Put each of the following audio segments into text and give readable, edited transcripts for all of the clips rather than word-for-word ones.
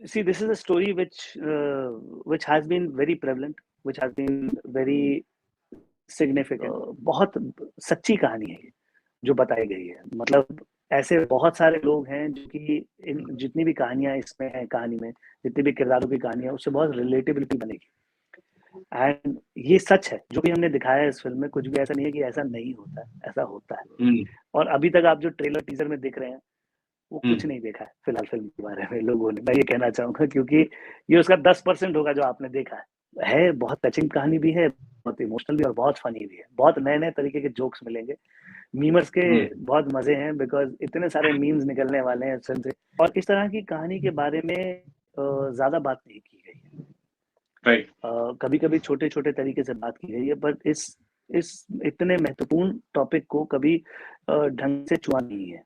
See, this is a story which has been very prevalent, which has been very significant. बहुत सच्ची कहानी है ये, जो बताई गई है। मतलब ऐसे बहुत सारे लोग हैं जो कि इन जितनी भी कहानियाँ इसमें हैं, कहानी में जितनी भी किरदारों की कहानी है, उससे बहुत रिलेटेबिलिटी बनेगी। एंड ये सच है, जो भी हमने दिखाया है इस फ़िल्म में, कुछ भी ऐसा नहीं है कि ऐसा नहीं होता है, ऐसा होता है। और अभी तक आप जो ट्रेलर, टीज़र में देख रहे हैं, वो कुछ नहीं देखा है फिलहाल फ़िल्म के बारे में लोगों ने। मैं ये कहना चाहूँगा क्योंकि ये उसका 10% होगा जो आपने देखा है। बहुत टचिंग कहानी भी है, बहुत इमोशनल भी और बहुत फ़नी भी है। बहुत नए-नए तरीके के जोक्स मिलेंगे। मीमर्स के बहुत मज़े हैं बिकॉज़ इतने सारे मीम्स निकलने वाले हैं इस फ़िल्म से। और इस तरह की कहानी के बारे में ज़्यादा बात नहीं की गई है। राइट। कभी-कभी छोटे-छोटे तरीके से बात की गई है, बट इस इतने महत्वपूर्ण टॉपिक को कभी ढंग से छुआ नहीं है।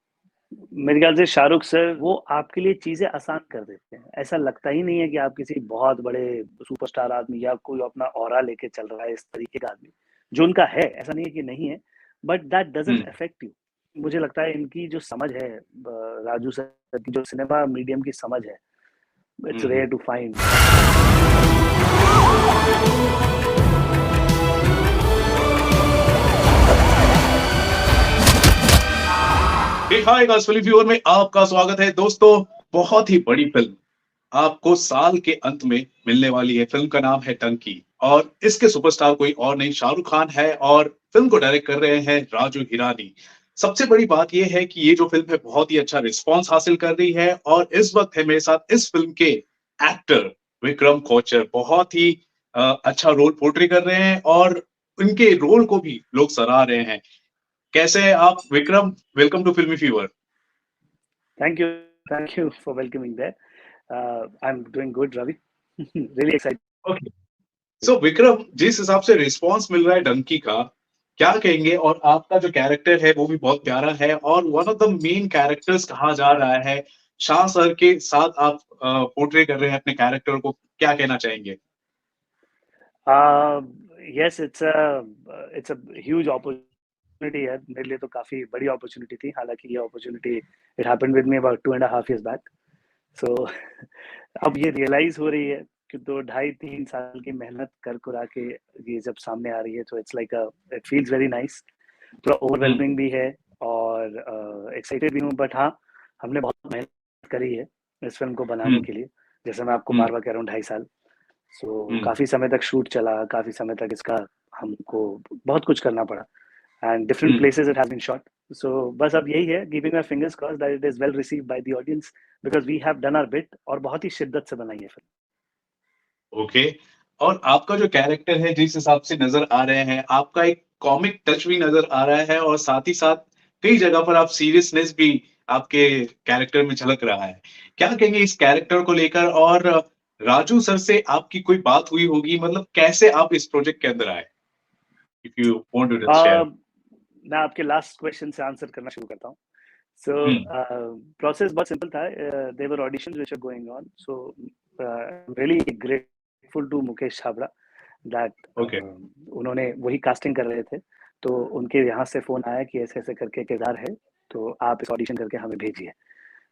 मेरे ख्याल से शाहरुख सर वो आपके लिए चीज़ें आसान कर देते हैं। ऐसा लगता ही नहीं है कि आप किसी बहुत बड़े सुपरस्टार आदमी या कोई अपना ऑरा लेके चल रहा है इस तरीके का आदमी, जो उनका है, ऐसा नहीं है कि नहीं है, but that doesn't affect you. मुझे लगता है इनकी जो समझ है, राजू सर की जो सिनेमा मीडियम की समझ है, it's rare to find. Hi guys, film viewer में आपका स्वागत है। दोस्तों, बहुत ही बड़ी फिल्म आपको साल के अंत में मिलने वाली है। फिल्म का नाम है डंकी और इसके सुपरस्टार कोई और नहीं, शाहरुख खान है और फिल्म को डायरेक्ट कर रहे हैं राजू हिरानी। सबसे बड़ी बात यह है कि ये जो फिल्म है बहुत ही अच्छा रिस्पांस हासिल कर रही है और इस वक्त है मेरे साथ इस फिल्म के एक्टर विक्रम कोचर। बहुत ही अच्छा रोल पोर्ट्रे कर रहे हैं और उनके रोल को भी लोग सराह रहे हैं। कैसे हैं आप विक्रम? वेलकम टू फिल्मी fever. Thank you for welcoming there. I'm doing good, Ravi. Really excited. Okay, so Vikram, जिस हिसाब से रिस्पांस मिल रहा है डंकी का, क्या कहेंगे? और आपका जो कैरेक्टर है वो भी बहुत प्यारा है और one of the main characters कहा जा रहा है। शाह सर के साथ आप पोर्ट्रे कर रहे हैं अपने कैरेक्टर को, क्या कहना चाहेंगे? Yes, it's a huge opportunity है मेरे लिए, तो काफी बड़ी अपॉर्चुनिटी थी। हालांकि ये opportunity it happened with me about 2.5 years back. So अब ये रियलाइज हो रही है कि तो 2.5-3 साल की मेहनत कर कुरा के ये जब सामने आ रही है, तो it's like it feels very nice. थोड़ा ओवरवेलमिंग भी है और एक्साइटेड भी हूँ, बट हाँ, हमने बहुत मेहनत करी है इस फिल्म को बनाने के लिए। जैसे मैं आपको बार बार कह रहा हूँ, 2.5 साल। सो काफी समय तक शूट चला, काफी समय तक इसका हमको बहुत कुछ करना पड़ा and different places it has been shot. So बस अब यही है, keeping my fingers crossed that it is well received by the audience because we have done our bit और बहुत ही शिद्दत से बनाई है फिल्म। ओके, और आपका जो कैरेक्टर है जिस हिसाब से नजर आ रहे हैं, आपका एक कॉमिक टच भी नजर आ रहा है और साथ ही साथ कई जगह पर आप सीरियसनेस भी आपके कैरेक्टर में झलक रहा है। क्या कहेंगे इस कैरेक्टर को लेकर? और राजू सर से आपकी कोई बात हुई होगी, मतलब कैसे आप इस प्रोजेक्ट के अंदर आए? If you want to just share. मैं आपके लास्ट क्वेश्चन से आंसर करना शुरू करता हूँ। सो प्रोसेस बहुत सिंपल था। There were auditions which are going on, so really grateful to Mukesh Chhabra that उन्होंने वही कास्टिंग कर रहे थे, तो उनके यहाँ से फोन आया कि ऐसे ऐसे करके किरदार है, तो आप इस ऑडिशन करके हमें भेजिए।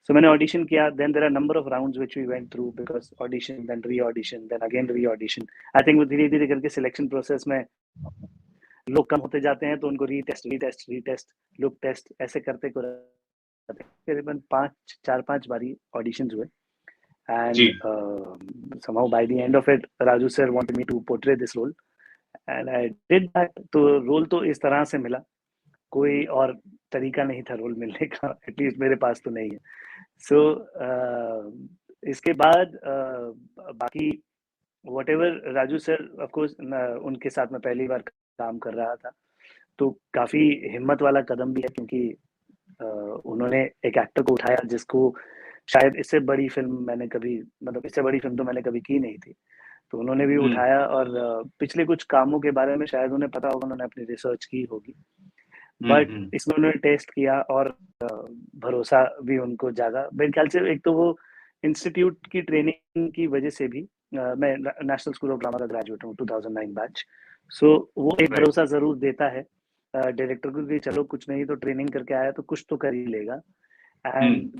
सो मैंने ऑडिशन किया, then there are number of rounds which we went through, because audition then re audition then again re audition. I think वो धीरे धीरे करके सिलेक्शन प्रोसेस में लोग कम होते जाते हैं, तो उनको रीटेस्ट लुक टेस्ट ऐसे करते करीबन 4-5 बारी ऑडिशंस हुए and somehow by the end of it Raju sir wanted me to portray this role and I did that। तो रोल तो इस तरह से मिला, कोई और तरीका नहीं था रोल मिलने का, एटलीस्ट मेरे पास तो नहीं है। सो इसके बाद बाकी whatever Raju sir, of course उनके साथ मैं पहली बार काम कर रहा था, तो काफी हिम्मत वाला कदम भी है क्योंकि उन्होंने एक एक्टर को उठाया जिसको शायद इससे बड़ी फिल्म मैंने कभी, मतलब इससे बड़ी फिल्म तो मैंने कभी की नहीं थी, तो उन्होंने भी उठाया। और पिछले कुछ कामों के बारे में शायद उन्हें पता होगा, उन्होंने अपनी रिसर्च की होगी, बट इसमें उन्होंने टेस्ट किया और भरोसा भी उनको जागा। मेरे ख्याल से एक तो वो इंस्टीट्यूट की ट्रेनिंग की वजह से भी, मैं नेशनल स्कूल ऑफ ड्रामा का ग्रेजुएट हूँ 2009 बैच, सो वो एक भरोसा जरूर देता है डायरेक्टर को कि चलो कुछ नहीं तो ट्रेनिंग करके आया तो कुछ तो कर ही लेगा। And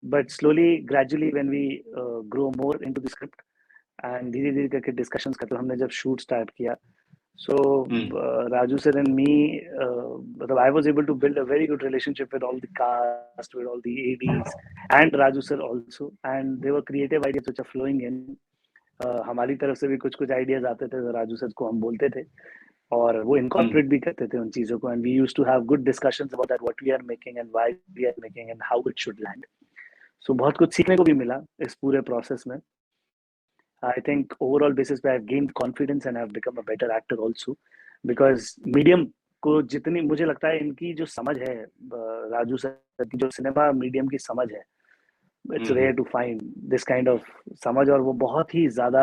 but slowly, gradually, when we grow more into the script, and धीरे धीरे करके discussions करते हमने जब shoot start किया, so Raju sir and me, I was able to build a very good relationship with all the cast, with all the ADs, and Raju sir also, and there were creative ideas which are flowing in. हमारी तरफ से भी कुछ कुछ ideas आते थे, तो Raju sir को हम बोलते थे, और वो incorporate भी करते थे उन चीजों को, and we used to have good discussions about that, what we are making and why we are making and how it should land. So बहुत कुछ सीखने को भी मिला इस पूरे process में. I think overall basis पे I've gained confidence and I've become a better actor also, because medium को जितनी मुझे लगता है इनकी जो समझ है, राजू सर की जो सिनेमा मीडियम की समझ है, it's rare to find this kind of समझ, और वो बहुत ही ज्यादा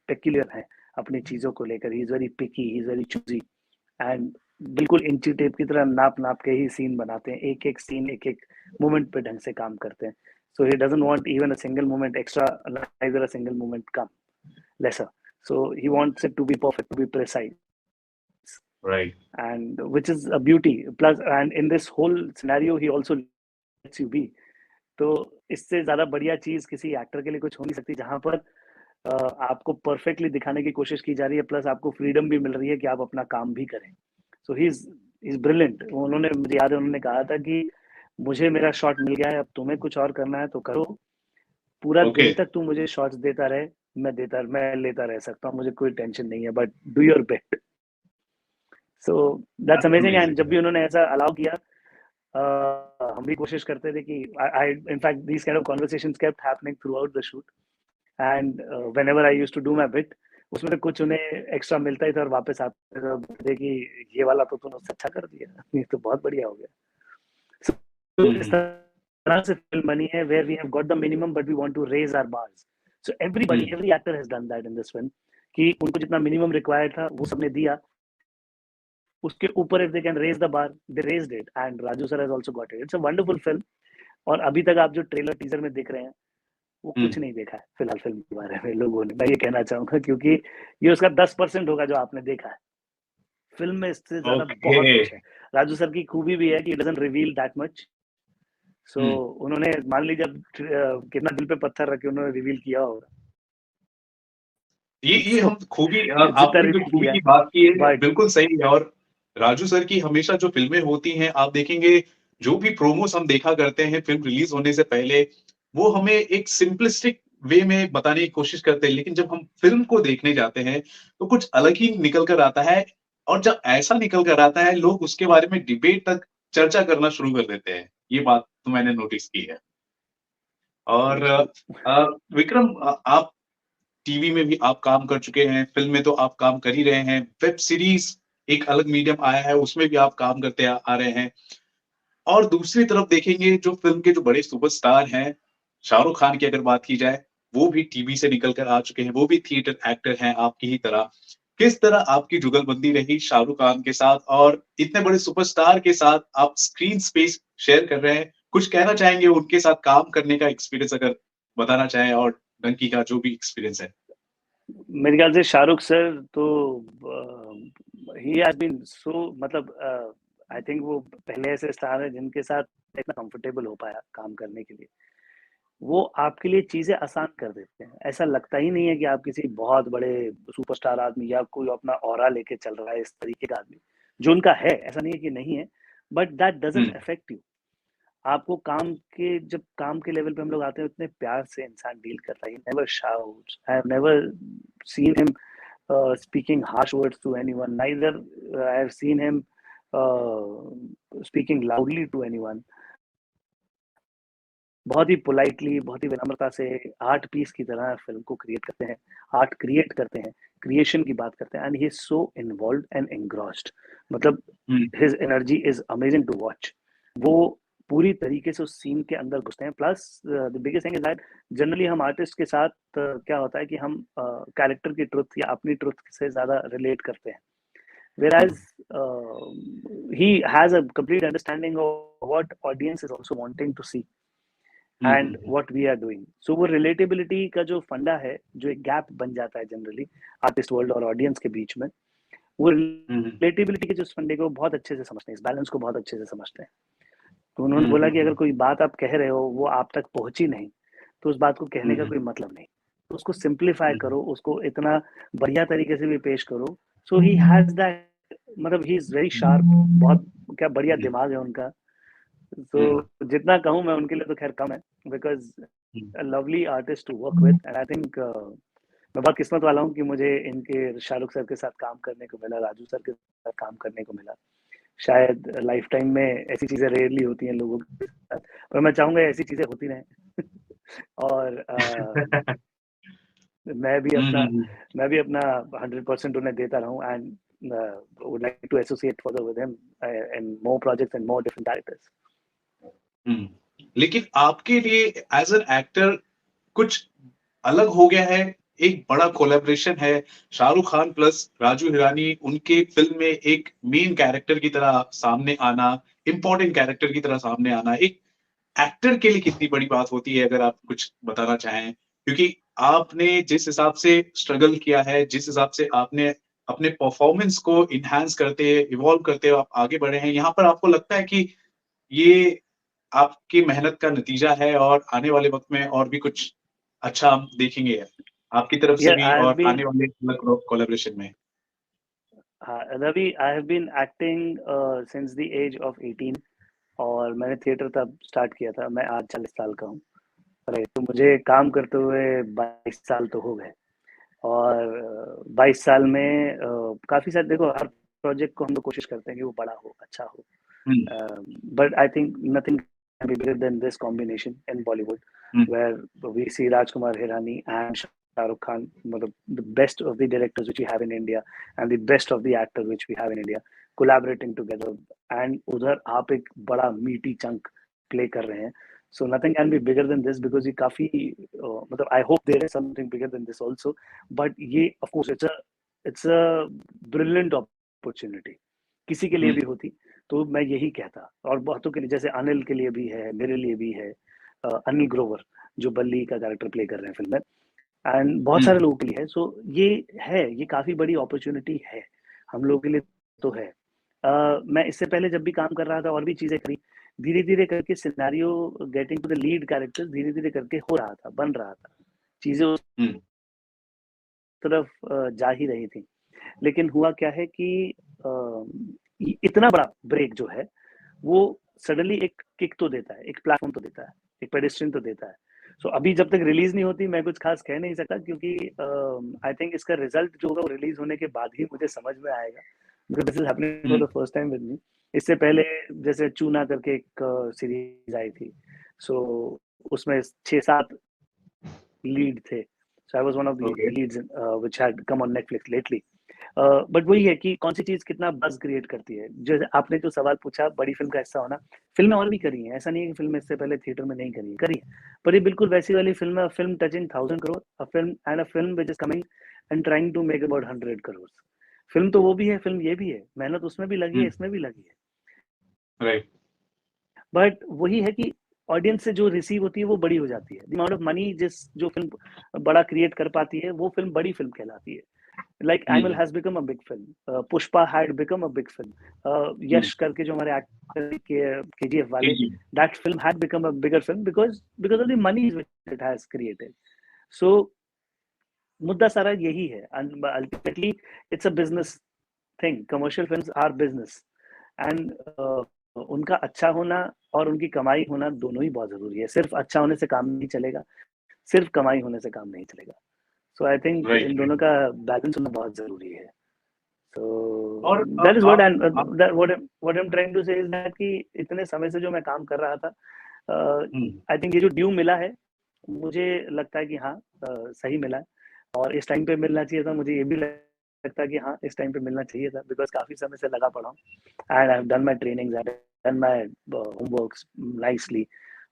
peculiar है अपनी चीजों को लेकर. He is very picky, he is very choosy, and बिल्कुल इंची टेप की तरह नाप नाप के ही सीन बनाते हैं, एक एक सीन एक एक मोमेंट पे ढंग से काम करते हैं. So he doesn't want even a single moment extra, neither a single moment come lesser. So he wants it to be perfect, to be precise. Right. And which is a beauty. Plus, and in this whole scenario, he also lets you be. तो इससे ज्यादा बढ़िया चीज किसी actor के लिए कुछ हो नहीं सकती, जहां पर आपको परफेक्टली दिखाने की कोशिश की जा रही है, प्लस आपको फ्रीडम भी मिल रही है कि आप अपना काम भी करें. सो ही इज ब्रिलियंट. उन्होंने, मुझे याद है, उन्होंने कहा था कि मुझे मेरा शॉट मिल गया है, अब तुम्हें कुछ और करना है तो करो, पूरा दिन तक तू मुझे शॉट्स देता रहे, मैं लेता रह सकता हूँ, मुझे कोई टेंशन नहीं है, but do your best. So that's amazing. And जब भी उन्होंने ऐसा अलाउ किया, हम भी कोशिश करते थे कि in fact these kind of conversations kept happening throughout the shoot, and whenever I used to do my bit, उसमें तो कुछ उन्हें एक्स्ट्रा मिलता ही था, और वापस आते थे बोलते कि ये वाला तो तूने उससे अच्छा कर दिया, ये तो बहुत बढ़िया हो गया. इस तरह से फिल्म बनी है where we have got the minimum but we want to raise our bars. So everybody, every actor has done that in this film, कि उनको जितना minimum required था वो सबने दिया, उसके ऊपर if they can raise the bar, they raised it, and Raju sir has also got it. It's a wonderful film. और अभी तक आप जो ट्रेलर टीजर में देख रहे हैं, वो कुछ नहीं देखा है फिलहाल फिल्म के बारे में लोगों ने, मैं ये कहना चाहूंगा, क्योंकि ये उसका 10% होगा जो आपने देखा है. फिल्म में इससे ज्यादा बहुत कुछ है. राजू सर की खूबी भी है कि he doesn't reveal that much. So उन्होंने, मान लीजिए, जब कितना दिल पे पत्थर रख के उन्होंने रिवील किया होगा. ये हम खूबी, आपने जो खूबी की बात की है बिल्कुल सही है. और राजू सर की हमेशा जो फिल्में होती हैं, आप देखेंगे जो भी प्रोमोस हम देखा करते हैं फिल्म रिलीज होने से पहले, वो हमें एक सिंपलिस्टिक वे में बताने की कोशिश करते हैं, लेकिन जब हम फिल्म को देखने जाते हैं तो कुछ अलग ही निकल कर आता है. और जब ऐसा निकल कर आता है, लोग उसके बारे में डिबेट तक, चर्चा करना शुरू कर देते हैं. ये बात तो मैंने नोटिस की है. और विक्रम, आप टीवी में भी आप काम कर चुके हैं, फिल्म में तो आप काम कर ही रहे हैं, वेब सीरीज एक अलग मीडियम आया है, उसमें भी आप काम करते आ रहे हैं. और दूसरी तरफ देखेंगे जो फिल्म के जो बड़े सुपरस्टार हैं, शाहरुख खान की अगर बात की जाए, वो भी टीवी से निकल कर आ चुके हैं, वो भी थिएटर एक्टर हैं आपकी ही तरह. किस तरह आपकी जुगलबंदी रही शाहरुख खान के साथ, और इतने बड़े सुपरस्टार के साथ आप स्क्रीन स्पेस शेयर कर रहे हैं, कुछ कहना चाहेंगे उनके साथ काम करने का एक्सपीरियंस अगर बताना चाहें, और डंकी का जो भी एक्सपीरियंस है? मेरे ख्याल से शाहरुख सर तो ही हैज बीन सो, मतलब आई थिंक वो पहले ऐसे स्टार है जिनके साथ इतना कंफर्टेबल हो पाया काम करने के लिए. वो आपके लिए चीजें आसान कर देते हैं. ऐसा लगता ही नहीं है कि आप किसी बहुत बड़े सुपरस्टार आदमी या कोई अपना ऑरा लेके चल रहा है, इस तरीके का आदमी जो उनका है. ऐसा नहीं है कि नहीं है, but that doesn't affect you. आपको जब काम के लेवल पे हम लोग आते हैं, उतने प्यार से इंसान डील करता है. Never shouts. I have never seen him speaking harsh words to anyone, neither I have seen him speaking loudly to anyone. बहुत ही पोलाइटली, बहुत ही विनम्रता से आर्ट पीस की तरह फिल्म को क्रिएट करते हैं, आर्ट क्रिएट करते हैं, क्रिएशन की बात करते हैं, and he is so involved and engrossed. मतलब his energy is amazing to watch. वो पूरी तरीके से उस सीन के अंदर घुसते हैं. Plus the biggest thing is that generally हम आर्टिस्ट के साथ क्या होता है कि हम कैरेक्टर की ट्रुथ या अपनी ट्रुथ से ज्यादा रिलेट करते हैं, whereas he has a complete understanding of what audience is also wanting to see and what we are doing. So वो relatability का जो फंडा है, जो एक गैप बन जाता है जनरली आर्टिस्ट वर्ल्ड और ऑडियंस के बीच में, वो रिलेटेबिलिटी के जो फंडे को बहुत अच्छे से समझते हैं, इस बैलेंस को बहुत अच्छे से समझते हैं. तो उन्होंने बोला कि अगर कोई बात आप कह रहे हो वो आप तक पहुंची नहीं, तो उस बात को कहने का कोई मतलब नहीं, तो उसको सिंप्लीफाई करो, उसको इतना बढ़िया तरीके से भी पेश करो। सो ही हैज दैट, मतलब ही इज वेरी शार्प, बहुत क्या बढ़िया दिमाग है उनका। तो जितना कहूँ मैं उनके लिए तो खैर कम है, because lovely artist to work with, and I think मैं बहुत किस्मत वाला हूँ कि मुझे इनके शाहरुख सर के साथ काम करने को मिला, राजू सर के साथ काम करने को मिला। शायद लाइफ टाइम में ऐसी चीजें रेयरली होती हैं लोगों के साथ, पर मैं चाहूंगा ऐसी चीजें होती रहें। और मैं भी अपना 100% उन्हें देता रहूं, and would like to associate further with him in more projects and more different characters. लेकिन आपके लिए एज एन एक्टर कुछ अलग हो गया है, एक बड़ा कोलैबोरेशन है शाहरुख खान प्लस राजू हिरानी, उनके फिल्म में एक मेन कैरेक्टर की तरह सामने आना, इम्पोर्टेंट कैरेक्टर की तरह सामने आना, एक एक्टर के लिए कितनी बड़ी बात होती है, अगर आप कुछ बताना चाहें? क्योंकि आपने जिस हिसाब से स्ट्रगल किया है, जिस हिसाब से आपने अपने परफॉर्मेंस को इनहांस करते, इवॉल्व करते आप आगे बढ़े हैं, यहाँ पर आपको लगता है कि ये आपकी मेहनत का नतीजा है और आने वाले वक्त में और भी कुछ अच्छा हम देखेंगे आपकी तरफ से Yeah, भी I have और been आने वाले कोलैबोरेशन में? Ravi, I have been acting since the age of 18, और मैंने थिएटर तब स्टार्ट किया था, मैं आज 40 साल का हूँ। राइट, तो मुझे काम करते हुए 22 साल तो हो गए, और 22 साल में काफी सारे, देखो हर प्रोजेक्ट को हम लोग कोशिश करते हैं कि वो बड़ा हो, अच्छा हो, but I think nothing can be bigger than this combination in Bollywood, where we see Rajkumar Hirani and Shahrukh Khan, मतलब the best of the directors which we have in India and the best of the actors which we have in India collaborating together, and उधर आप एक बड़ा मीटी chunk play कर रहे हैं. So nothing can be bigger than this, because ये काफी मतलब I hope there is something bigger than this also, but ये of course it's a brilliant opportunity. किसी के लिए भी होती तो मैं यही कहता, और बहुतों के लिए, जैसे अनिल के लिए भी है, मेरे लिए भी है, अनिल ग्रोवर जो बल्ली का कैरेक्टर प्ले कर रहे हैं फिल्म में, एंड बहुत सारे लोगों के लिए है. सो ये काफी बड़ी अपॉर्चुनिटी है हम लोगों के लिए, तो है. मैं इससे पहले जब भी काम कर रहा था और भी चीजें करी, धीरे धीरे करके scenario getting to the lead characters धीरे धीरे करके हो रहा था, बन रहा था, चीजें उस तरफ जा ही रही थी. लेकिन हुआ क्या है कि इतना बड़ा ब्रेक जो है वो सडनली एक किक तो देता है, एक प्लेटफॉर्म तो देता है, एक पेडेस्ट्रियन तो देता है. सो अभी जब तक रिलीज नहीं होती मैं कुछ खास कह नहीं सकता, क्योंकि आई थिंक इसका रिजल्ट जो होगा वो रिलीज होने के बाद ही मुझे समझ में आएगा, because this is happening for the first time with me. इससे पहले जैसे चूना करके एक सीरीज आई थी, सो उसमें 6-7 लीड थे. So I was one of the leads which had come on Netflix lately. But वही है कि कौन सी चीज कितना बज क्रिएट करती है. जो आपने जो सवाल पूछा, बड़ी फिल्म का हिस्सा होना, फिल्में और भी करी हैं, ऐसा नहीं है कि फिल्म इससे पहले थिएटर में नहीं करी है, करी है, पर ये बिल्कुल वैसी वाली फिल्म है, film touching 1000 crore, a film and a film which is coming and trying to make about 100 crore. Film तो वो भी है, फिल्म ये भी है, मेहनत उसमें भी लगी है, इसमें भी लगी है, राइट. बट वही है कि ऑडियंस से जो रिसीव होती है वो बड़ी हो जाती है. द अमाउंट ऑफ मनी जो फिल्म बड़ा क्रिएट कर पाती है, वो फिल्म बड़ी फिल्म कहलाती है. Like Animal has become a big film. Pushpa had become a big film. Yash करके जो हमारे एक्टर के KGF वाले, that film had become a bigger film because of the money which it has created. So मुद्दा सारा यही है. Ultimately, it's a business thing. Commercial films are business, and उनका अच्छा होना और उनकी कमाई होना दोनों ही बहुत जरूरी है. सिर्फ अच्छा होने से काम नहीं चलेगा, सिर्फ कमाई होने से काम नहीं चलेगा. So I think इन दोनों का बैलेंस होना बहुत जरूरी है. So that is what, and that what I'm trying to say is that कि इतने समय से जो मैं काम कर रहा था, I think ये जो ड्यू मिला है, मुझे लगता है कि हाँ सही मिला है, और इस टाइम पे मिलना चाहिए था. मुझे ये भी लगता है कि हाँ इस टाइम पे मिलना चाहिए था, बिकॉज काफी समय से लगा पड़ा हूँ, and I have done my trainings, I have done my homeworks nicely,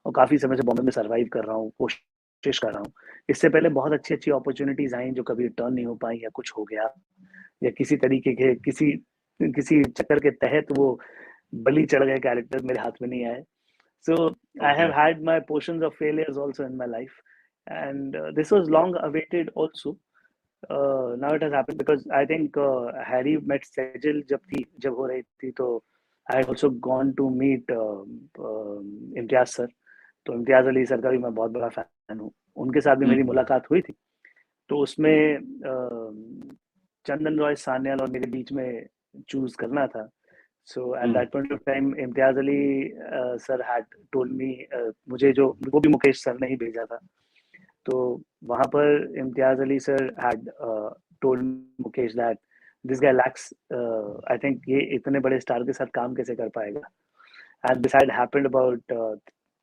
और काफी समय से बॉम्बे में सर्वाइव कर रहा हूँ, कोशिश कर रहा हूँ. इससे पहले बहुत अच्छी अच्छी अपॉर्चुनिटीज आई जो कभी टर्न नहीं हो पाई, या कुछ हो गया, या किसी तरीके के किसी चक्कर के तहत वो बलि चढ़ गए कैरेक्टर मेरे हाथ में नहीं आए. So I have had my portions of failures also in my life, and this was long awaited also. Now it has happened because I think Harry met Sejal जब हो रही थी, तो I had also gone to meet Imtiaz sir. तो Imtiaz Ali sir का भी मैं बहुत बड़ा फैन हूँ, उनके साथ भी मेरी मुलाकात हुई थी। तो उसमें चंदन रॉय सान्याल और मेरे बीच में चूज करना था। So at that point of time Imtiaz Ali sir had told me, मुझे जो वो भी मुकेश सर ने ही भेजा था, तो वहां पर Imtiaz Ali sir had told Mukesh that this guy lakhs, I think ये इतने बड़े स्टार के साथ काम कैसे कर पाएगा। And this had happened about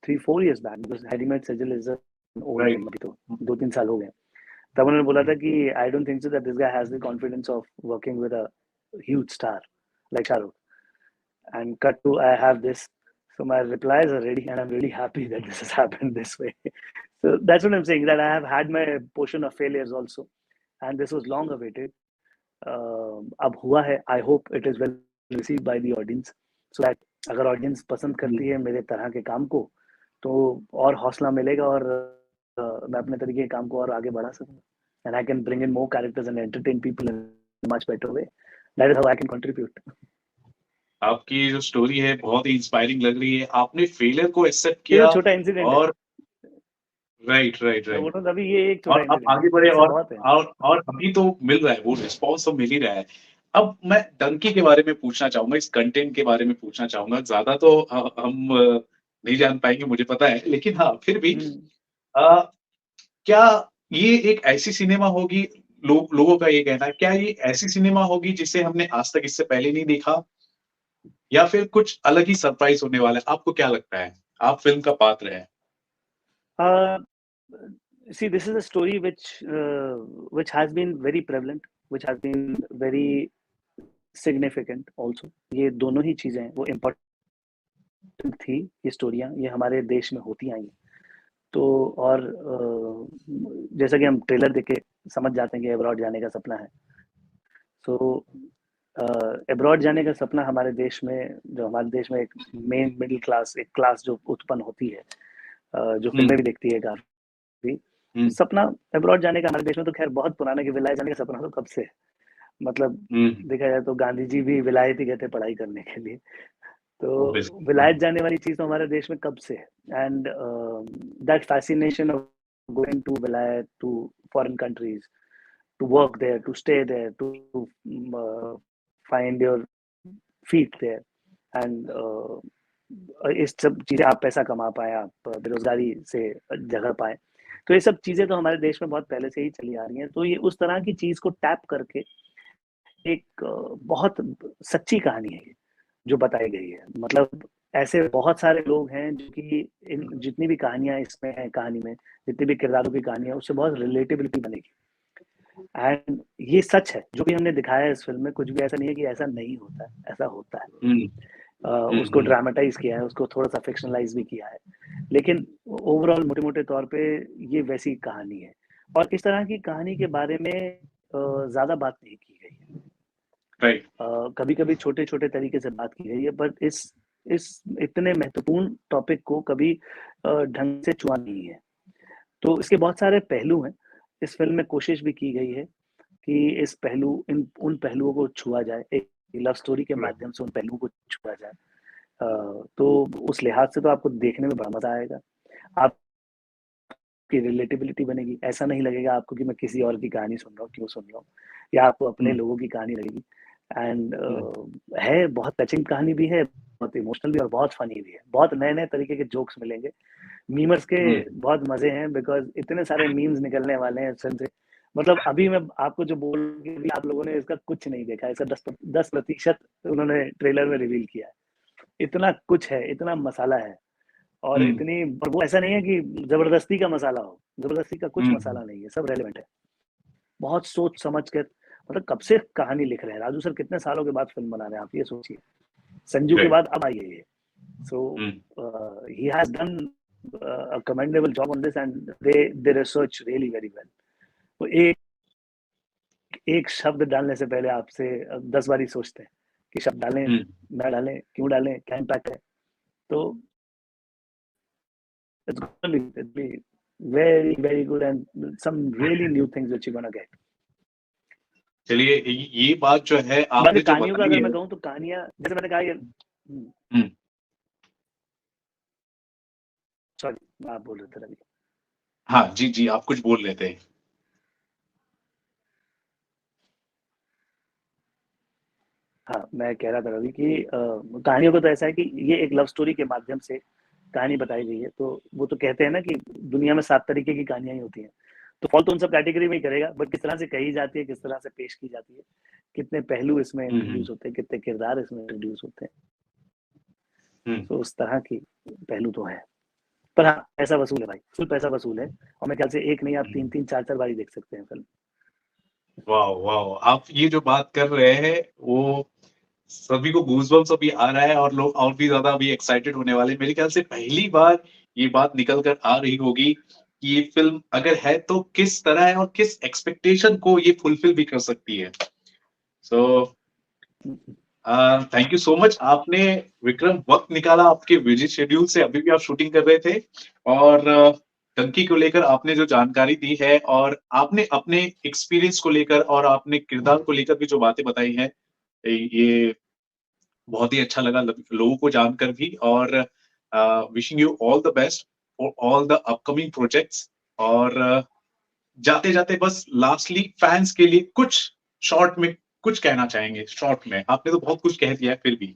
3-4 years back, because Harry Met Sejal is an old film, अभी तो 2-3 साल हो गए। तब उन्होंने बोला था कि I don't think so that this guy has the confidence of working with a huge star like Shahrukh. And cut to I have this. So my replies are ready, and I'm really happy that this has happened this way. So that's what I'm saying. That I have had my portion of failures also, and this was long awaited. अब हुआ है. I hope it is well received by the audience, so that अगर audience पसंद करती है मेरे तरह के काम को, तो और हौसला मिलेगा और मैं अपने तरीके के काम को और आगे बढ़ा सकूंगा. And I can bring in more characters and entertain people in a much better way. That is how I can contribute. आपकी जो स्टोरी है बहुत ही इंस्पायरिंग लग रही है। आपने फेलियर को एक्सेप्ट ये किया तो छोटा इंसिडेंट है. और राइट मैं बोल रहा हूँ अभी ये एक छोटा और अब इंसिडेंट आगे है, बढ़े ऐसे बहुत है. और अभी तो मिल रहा है, वो रिस्पॉन्स तो मिल ही रहा है। अब मैं डंकी के बारे में पूछना चाहूंगा, इस कंटेंट के बारे में पूछना चाहूंगा। ज्यादा तो हम नहीं जान पाएंगे, मुझे पता है, लेकिन हाँ फिर भी अ, क्या ये एक ऐसी सिनेमा होगी, लोगों का ये कहना है, क्या ये ऐसी सिनेमा होगी जिसे हमने आज तक इससे पहले नहीं देखा, या फिर कुछ अलग ही सरप्राइज होने वाला है? आपको क्या लगता है? आप फिल्म का पात्र है। See, this is a story which has been very prevalent, which has been very significant also. ये दोनों ही चीजें वो इम्पोर्टेंट थी, ये स्टोरियां ये हमारे देश में होती आई हैं। तो और जैसा कि हम ट्रेलर देख के समझ जाते हैं कि अब्रॉड जाने का सपना है। तो अब्रॉड जाने का सपना हमारे देश में, जो हमारे देश में एक मेन मिडिल क्लास, एक क्लास जो उत्पन्न होती है, जो फिल्में भी देखती है काफी, सपना अब्रॉड जाने का हमारे देश में तो खैर बहुत पुराना, कि विलायत जाने का सपना तो कब से है। मतलब देखा जाए तो गांधी जी भी विलायत ही गए थे पढ़ाई करने के लिए। तो विलायत जाने वाली चीज तो हमारे देश में कब से है। And that fascination of going to विलायत, to foreign countries, to work there, to stay there, to find your feet there, and इस सब चीजें आप पैसा कमा पाए, आप बेरोजगारी से जगह पाए, तो ये सब चीजें तो हमारे देश में बहुत पहले से ही चली आ रही हैं। तो ये उस तरह की चीज को टैप करके एक बहुत सच्ची कहानी है जो बताई गई है। मतलब ऐसे बहुत सारे लोग हैं जो कि इन जितनी भी कहानियां इसमें है, कहानी में जितनी भी किरदारों की कहानियां, उससे बहुत रिलेटेबिलिटी बनेगी। एंड ये सच है, जो भी हमने दिखाया है इस फिल्म में, कुछ भी ऐसा नहीं है कि ऐसा नहीं होता है, ऐसा होता है। उसको ड्रामेटाइज किया है, उसको थोड़ा सा फिक्शनलाइज भी किया है, लेकिन ओवरऑल मोटे मोटे तौर पे ये वैसी कहानी है। और इस तरह की कहानी के बारे में ज्यादा बात नहीं की गई है। राइट। कभी कभी छोटे छोटे तरीके से बात की गई है, बट इस इतने महत्वपूर्ण टॉपिक को कभी ढंग से छुआ नहीं है। तो इसके बहुत सारे पहलू हैं। इस फिल्म में कोशिश भी की गई है कि इस पहलू उन पहलुओं को छुआ जाए, एक लव स्टोरी के माध्यम से उन पहलुओं को छुआ जाए। तो उस लिहाज से तो आपको देखने में बड़ा मजा आएगा, आपकी रिलेटेबिलिटी बनेगी। ऐसा नहीं लगेगा आपको कि मैं किसी और की कहानी सुन रहा हूँ, क्यों सुन रहा हूँ, या आपको अपने लोगों की कहानी लगेगी। एंड है बहुत टचिंग कहानी भी है, बहुत इमोशनल भी और बहुत फनी भी है। बहुत नए नए तरीके के जोक्स मिलेंगे, मीमर्स के बहुत मजे हैं, बिकॉज इतने सारे मीम्स निकलने वाले हैं फिल्म से। मतलब अभी मैं आपको जो बोल रही, आप लोगों ने इसका कुछ नहीं देखा, इसका 10% उन्होंने ट्रेलर में रिवील किया है। इतना कुछ है, इतना मसाला है, और इतनी, और वो ऐसा नहीं है कि जबरदस्ती का मसाला हो, जबरदस्ती का कुछ मसाला नहीं है, सब रेलेवेंट है। बहुत सोच समझ कर, मतलब कब से कहानी लिख रहे हैं राजू सर, कितने सालों के बाद फिल्म बना रहे हैं, आप ये सोचिए। संजू के बाद अब आई है ये। So he has done a commendable job on this, and they research really very well. तो एक शब्द डालने से पहले आपसे 10 बार ही सोचते हैं कि शब्द डालें ना डालें, क्यों डालें, क्या इम्पैक्ट है। तो it's going to be very very good and some really new things which you're gonna get. चलिए ये बात जो है आपने जो कहानियों का अगर बताई मैं है, कहूँ तो कहानियां, जैसे मैंने कहा, सॉरी, आप बोल रहे थे रवि। हाँ जी जी, आप कुछ बोल रहे थे। हाँ, मैं कह रहा था रवि कि कहानियों को तो ऐसा है कि ये एक लव स्टोरी के माध्यम से कहानी बताई गई है। तो वो तो कहते हैं ना कि दुनिया में 7 तरीके की कहानियां ही होती हैं। तो फॉल तो उन सब कैटेगरी में ही करेगा, बट किस तरह से कही जाती है, किस तरह से पेश की जाती है, कितने पहलू इसमें इंट्रोड्यूस होते हैं, कितने किरदार इसमें इंट्रोड्यूस होते हैं, तो उस तरह की पहलू तो है। पर हाँ, पैसा वसूल है भाई, फुल पैसा वसूल है। और मैं ख्याल से एक नहीं, आप 3-3 4-4 बार ही देख सकते हैं फिल्म। वाह वाह, आप ये जो बात कर रहे हैं वो सभी को गूज़बम्प्स अभी आ रहा है और लोग और भी ज्यादा अभी एक्साइटेड होने वाले हैं। मेरे ख्याल से पहली बार ये बात निकल कर आ रही होगी कि ये फिल्म अगर है तो किस तरह है और किस एक्सपेक्टेशन को ये फुलफिल भी कर सकती है। So thank you so much, आपने विक्रम वक्त निकाला आपके बिजी शेड्यूल से, अभी भी आप शूटिंग कर रहे थे, और टंकी को लेकर आपने जो जानकारी दी है और आपने अपने एक्सपीरियंस को लेकर और आपने किरदार को लेकर भी जो बातें बताई हैं, ये बहुत ही अच्छा लगा लोगों को जानकर भी। और wishing you all the best for all the upcoming projects. और जाते जाते बस लास्टली फैंस के लिए कुछ शॉर्ट में कुछ कहना चाहेंगे? शॉर्ट में आपने तो बहुत कुछ कह दिया है फिर भी।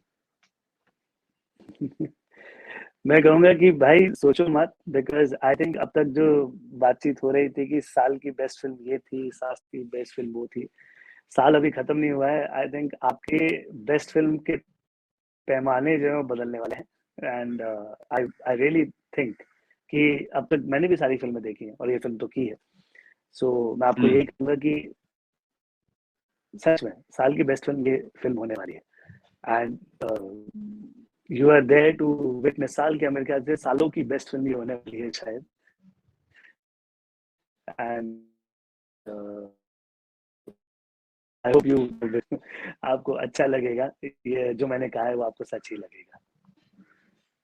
मैं कहूंगा कि भाई सोचो मत, बिकॉज आई थिंक अब तक जो बातचीत हो रही थी कि साल की बेस्ट फिल्म ये थी, साल की बेस्ट फिल्म वो थी, साल अभी खत्म नहीं हुआ है। आई थिंक आपके बेस्ट फिल्म के पैमाने जो है वो बदलने वाले हैं। And I I really think कि अब तक मैंने भी सारी फिल्में देखी हैं और ये फिल्म तो की है। सो मैं आपको यही कहूंगा कि सच में साल की बेस्ट फिल्म ये फिल्म होने वाली है। And you are there to witness साल के, मेरे ख्याल से सालों की बेस्ट फिल्म ये होने वाली है शायद। एंड आई होप यू आपको अच्छा लगेगा, ये जो मैंने कहा है वो आपको सच ही लगेगा।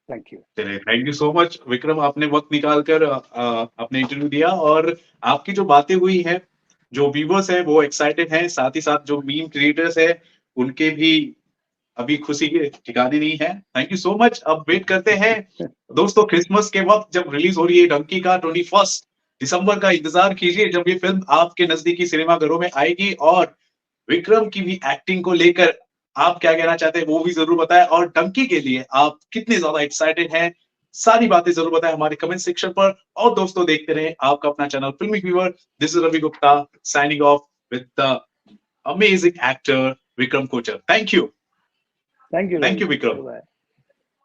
Thank you. चलिए, thank you so much Vikram, आपने वक्त निकाल कर अपने इंटरव्यू दिया, और आपकी जो बातें हुई हैं, जो व्यूवर्स हैं वो एक्साइटेड हैं, साथ ही साथ जो मीम क्रिएटर्स हैं उनके भी अभी खुशी के ठिकाने नहीं है। Thank you so much. अब वेट करते हैं दोस्तों, क्रिसमस के वक्त जब रिलीज हो रही है डंकी का 21 दिसंबर का इंतजार कीजिए, जब ये फिल्म आपके नजदीकी सिनेमाघरों में आएगी। और विक्रम की भी एक्टिंग को लेकर आप क्या कहना चाहते हैं वो भी जरूर बताएं, और डंकी के लिए आप कितने ज्यादा एक्साइटेड हैं, सारी बातें जरूर बताएं हमारे कमेंट सेक्शन पर। और दोस्तों, देखते रहे आपका अपना channel Filmy Fever. This is Ravi Gupta signing off with the amazing actor Vikram Kochhar. Thank you Vikram. Vikram.